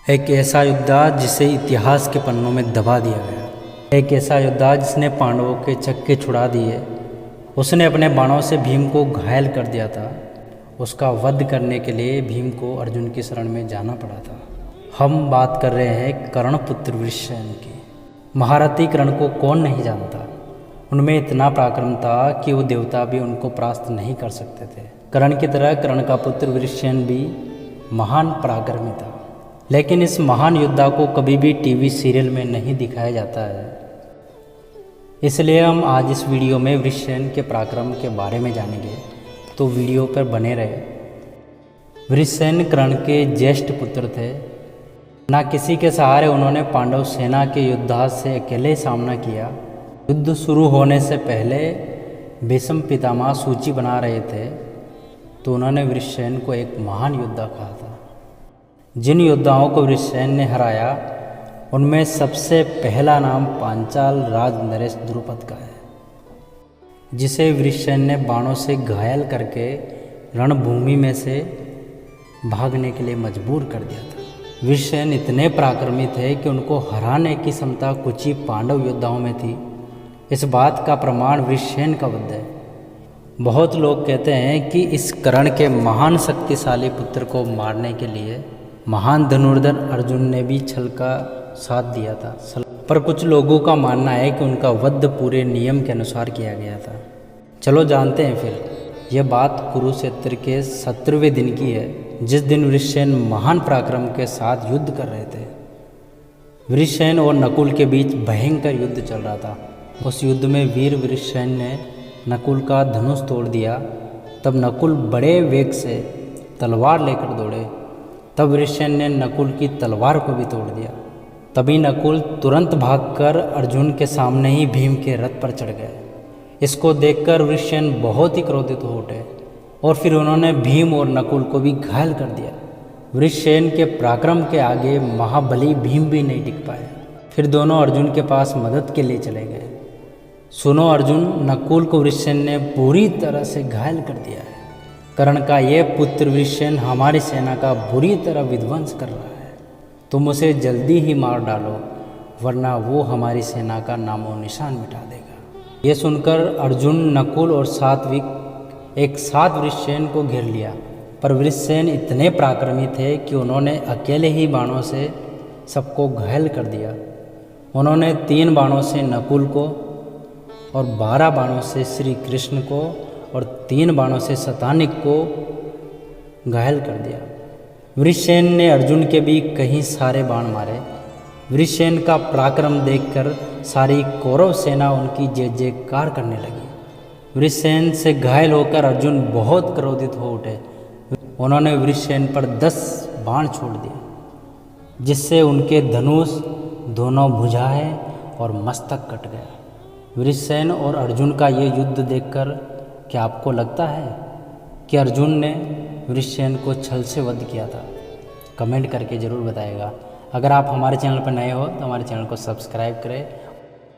एक ऐसा योद्धा जिसे इतिहास के पन्नों में दबा दिया गया। एक ऐसा योद्धा जिसने पांडवों के चक्के छुड़ा दिए। उसने अपने बाणों से भीम को घायल कर दिया था। उसका वध करने के लिए भीम को अर्जुन की शरण में जाना पड़ा था। हम बात कर रहे हैं कर्ण पुत्र वृषसेन की। महारथी कर्ण को कौन नहीं जानता। उनमें इतना पराक्रम था कि वो देवता भी उनको परास्त नहीं कर सकते थे। कर्ण की तरह कर्ण का पुत्र वृषसेन भी महान पराक्रमी था, लेकिन इस महान योद्धा को कभी भी टीवी सीरियल में नहीं दिखाया जाता है। इसलिए हम आज इस वीडियो में वृषसेन के पराक्रम के बारे में जानेंगे, तो वीडियो पर बने रहे। वृषसेन कर्ण के ज्येष्ठ पुत्र थे। ना किसी के सहारे उन्होंने पांडव सेना के योद्धा से अकेले सामना किया। युद्ध शुरू होने से पहले भीष्म पितामह सूची बना रहे थे, तो उन्होंने वृषसेन को एक महान योद्धा कहा था। जिन योद्धाओं को वृषसेन ने हराया, उनमें सबसे पहला नाम पांचाल राज नरेश द्रुपद का है, जिसे वृषसेन ने बाणों से घायल करके रणभूमि में से भागने के लिए मजबूर कर दिया था। वृषसेन इतने पराक्रमी थे कि उनको हराने की क्षमता कुछ ही पांडव योद्धाओं में थी। इस बात का प्रमाण वृषसेन का वध है। बहुत लोग कहते हैं कि इस कर्ण के महान शक्तिशाली पुत्र को मारने के लिए महान धनुर्धर अर्जुन ने भी छल का साथ दिया था, पर कुछ लोगों का मानना है कि उनका वध पूरे नियम के अनुसार किया गया था। चलो जानते हैं फिर। यह बात कुरुक्षेत्र के 17वें दिन की है, जिस दिन वृषसेन महान पराक्रम के साथ युद्ध कर रहे थे। वृषसेन और नकुल के बीच भयंकर युद्ध चल रहा था। उस युद्ध में वीर वृषसेन ने नकुल का धनुष तोड़ दिया। तब नकुल बड़े वेग से तलवार लेकर दौड़े। तब वृषसेन ने नकुल की तलवार को भी तोड़ दिया। तभी नकुल तुरंत भागकर अर्जुन के सामने ही भीम के रथ पर चढ़ गए। इसको देखकर वृषसेन बहुत ही क्रोधित हो उठे और फिर उन्होंने भीम और नकुल को भी घायल कर दिया। वृषसेन के पराक्रम के आगे महाबली भीम भी नहीं टिक पाए। फिर दोनों अर्जुन के पास मदद के लिए चले गए। सुनो अर्जुन, नकुल को वृषसेन ने बुरी तरह से घायल कर दिया है। कर्ण का ये पुत्र वृषसेन हमारी सेना का बुरी तरह विध्वंस कर रहा है। तुम उसे जल्दी ही मार डालो, वरना वो हमारी सेना का नामो निशान मिटा देगा। ये सुनकर अर्जुन, नकुल और सात्विक एक साथ वृषसेन को घेर लिया। पर वृषसेन इतने पराक्रमी थे कि उन्होंने अकेले ही बाणों से सबको घायल कर दिया। उन्होंने 3 बाणों से नकुल को और 12 बाणों से श्री कृष्ण को और 3 बाणों से शतानिक को घायल कर दिया। वृषसेन ने अर्जुन के भी कई सारे बाण मारे। वृषसेन का पराक्रम देखकर सारी कौरव सेना उनकी जय जयकार करने लगी। वृषसेन से घायल होकर अर्जुन बहुत क्रोधित हो उठे। उन्होंने वृषसेन पर 10 बाण छोड़ दिए, जिससे उनके धनुष, दोनों भुजाएं और मस्तक कट गया। वृषसेन और अर्जुन का ये युद्ध देखकर क्या आपको लगता है कि अर्जुन ने वृषसेन को छल से वध किया था? कमेंट करके ज़रूर बताइएगा। अगर आप हमारे चैनल पर नए हो तो हमारे चैनल को सब्सक्राइब करें